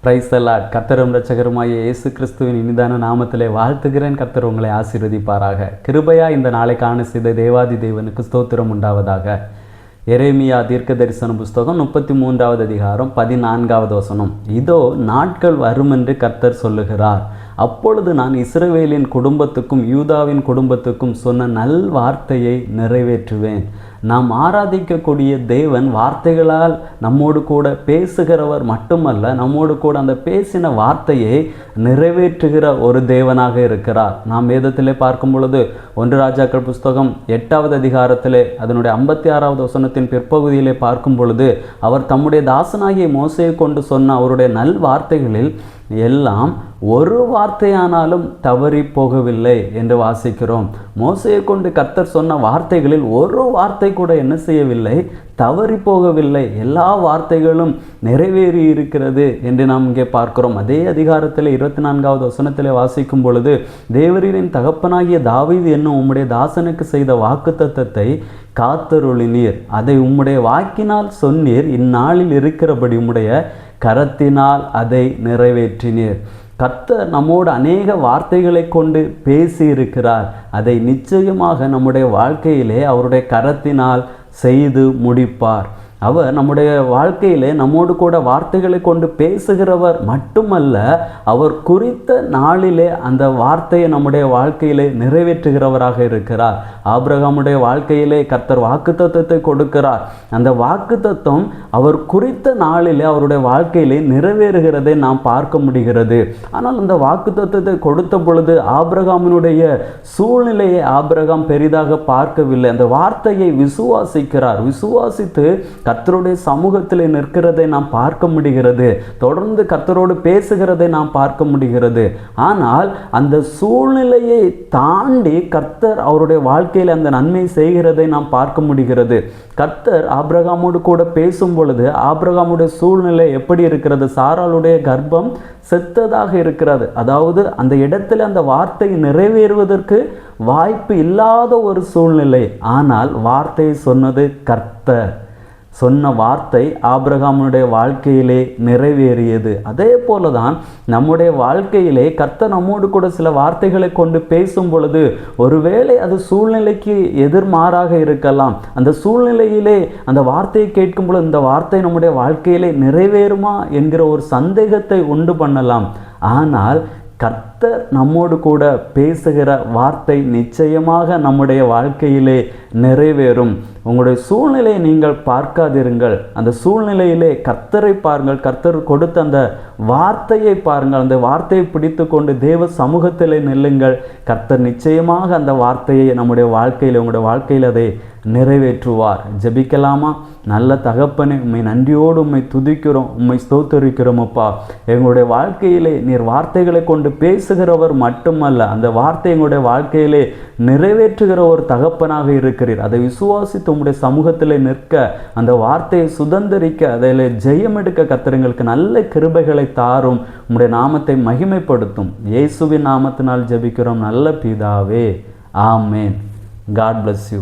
Praise the Lord. கர்த்தரும் இரட்சகருமாகிய இயேசு கிறிஸ்துவின் இனிதான நாமத்திலே வாழ்த்துகிறேன். கர்த்தர் உங்களை ஆசீர்வதிப்பாராக. கிருபையா இந்த நாளை காண செய்த தேவாதி தேவனுக்கு ஸ்தோத்திரம் உண்டாவதாக. எரேமியா தீர்க்க தரிசன புஸ்தகம் 33வது அதிகாரம் 14வது வசனம். இதோ நாட்கள் வரும் என்று கர்த்தர் சொல்லுகிறார். அப்பொழுது நான் இஸ்ரவேலின் குடும்பத்துக்கும் யூதாவின் குடும்பத்துக்கும் சொன்ன நல் வார்த்தையை நிறைவேற்றுவேன். நாம் ஆராதிக்கக்கூடிய தேவன் வார்த்தைகளால் நம்மோடு கூட பேசுகிறவர் மட்டுமல்ல, நம்மோடு கூட அந்த பேசின வார்த்தையை நிறைவேற்றுகிற ஒரு தேவனாக இருக்கிறார். நாம் வேதத்திலே பார்க்கும் பொழுது 1 ராஜாக்கள் புஸ்தகம் 8வது அதிகாரத்திலே அதனுடைய 56வது வசனத்தின் பிற்பகுதியிலே பார்க்கும் பொழுது அவர் தம்முடைய தாசனாகிய மோசேயை கொண்டு சொன்ன அவருடைய நல் வார்த்தைகளில் எல்லாம் ஒரு வார்த்தையானாலும் தவறி போகவில்லை என்று வாசிக்கிறோம். மோசேயை கொண்டு கர்த்தர் சொன்ன வார்த்தைகளில் ஒரு வார்த்தை கூட என்ன செய்யவில்லை, தவறி போகவில்லை. எல்லா வார்த்தைகளும் நிறைவேறி இருக்கிறது என்று நாம் இங்கே பார்க்கிறோம். அதே அதிகாரத்தில் 24வது வசனத்தில் வாசிக்கும் பொழுது, தேவரீரின் தகப்பனாகிய தாவீது என்னும் உம்முடைய தாசனுக்கு செய்த வாக்குத்தத்தத்தை காத்தருளினீர், அதை உம்முடைய வாக்கினால் சொன்னீர், இந்நாளில் இருக்கிறபடி உம்முடைய கரத்தினால் அதை நிறைவேற்றினீர். கர்த்தர் நம்மோடு அநேக வார்த்தைகளை கொண்டு பேசியிருக்கிறார். அதை நிச்சயமாக நம்முடைய வாழ்க்கையிலே அவருடைய கரத்தினால் செய்து முடிப்பார். அவர் நம்முடைய வாழ்க்கையிலே நம்மோடு கூட வார்த்தைகளை கொண்டு பேசுகிறவர் மட்டுமல்ல, அவர் குறித்த நாளிலே அந்த வார்த்தையை நம்முடைய வாழ்க்கையிலே நிறைவேற்றுகிறவராக இருக்கிறார். ஆபிரகாமுடைய வாழ்க்கையிலே கர்த்தர் வாக்குத்தத்தத்தை கொடுக்கிறார். அந்த வாக்குத்தத்தம் அவர் குறித்த நாளிலே அவருடைய வாழ்க்கையிலே நிறைவேறுகிறதை நாம் பார்க்க முடிகிறது. ஆனால் அந்த வாக்குத்தத்தத்தை கொடுத்த பொழுது ஆபிரகாமினுடைய சூழ்நிலையை ஆபிரகாம் பெரிதாக பார்க்கவில்லை. அந்த வார்த்தையை விசுவாசிக்கிறார். விசுவாசித்து கர்த்தருடைய சமூகத்தில் நிற்கிறதை நாம் பார்க்க முடிகிறது. தொடர்ந்து கர்த்தரோடு பேசுகிறதை நாம் பார்க்க முடிகிறது. ஆனால் அந்த சூழ்நிலையை தாண்டி கர்த்தர் அவருடைய வாழ்க்கையில் அந்த நன்மை செய்கிறதை நாம் பார்க்க முடிகிறது. கர்த்தர் ஆபிரகாமோடு கூட பேசும் பொழுது ஆபிரகாமுடைய சூழ்நிலை எப்படி இருக்கிறது? சாராளுடைய கர்ப்பம் செத்ததாக இருக்கிறது. அதாவது அந்த இடத்துல அந்த வார்த்தை நிறைவேறுவதற்கு வாய்ப்பு இல்லாத ஒரு சூழ்நிலை. ஆனால் வார்த்தையை சொன்னது கர்த்தர். சொன்ன வார்த்தை ஆபிரகாமுடைய வாழ்க்கையிலே நிறைவேறியது. அதே போல தான் நம்முடைய வாழ்க்கையிலே கர்த்தர் நம்மோடு கூட சில வார்த்தைகளை கொண்டு பேசும் பொழுது ஒருவேளை அது சூழ்நிலைக்கு எதிர்மாறாக இருக்கலாம். அந்த சூழ்நிலையிலே அந்த வார்த்தையை கேட்கும் பொழுது இந்த வார்த்தை நம்முடைய வாழ்க்கையிலே நிறைவேறுமா என்கிற ஒரு சந்தேகத்தை உண்டு பண்ணலாம். ஆனால் கர்த்தர் நம்மோடு கூட பேசுகிற வார்த்தை நிச்சயமாக நம்முடைய வாழ்க்கையிலே நிறைவேறும். உங்களுடைய சூழ்நிலையை நீங்கள் பார்க்காதிருங்கள். அந்த சூழ்நிலையிலே கர்த்தரை பாருங்கள். கர்த்தர் கொடுத்த அந்த வார்த்தையை பாருங்கள். அந்த வார்த்தையை பிடித்து கொண்டு தேவ சமூகத்திலே நில்லுங்கள். கர்த்தர் நிச்சயமாக அந்த வார்த்தையை நம்முடைய வாழ்க்கையில் உங்களுடைய வாழ்க்கையில் அதை நிறைவேற்றுவார். ஜெபிக்கலாமா? நல்ல தகப்பனே, உம்மை நன்றியோடு உம்மை துதிக்கிறோம், உம்மை ஸ்தோத்தரிக்கிறோம். அப்பா, எங்களுடைய வாழ்க்கையிலே நீர் வார்த்தைகளை கொண்டு பேசுகிறவர் மட்டுமல்ல, அந்த வார்த்தை எங்களுடைய வாழ்க்கையிலே நிறைவேற்றுகிற ஒரு தகப்பனாக இருக்கிறீர். அதை விசுவாசித்து உம்முடைய சமூகத்தில் நிற்க, அந்த வார்த்தையை சுதந்திரிக்க, அதில் ஜெயம் எடுக்க கர்த்தருக்கு நல்ல கிருபைகளை தாரும். உம்முடைய நாமத்தை மகிமைப்படுத்தும். இயேசுவின் நாமத்தினால் ஜெபிக்கிறோம் நல்ல பிதாவே, ஆமேன். God bless you.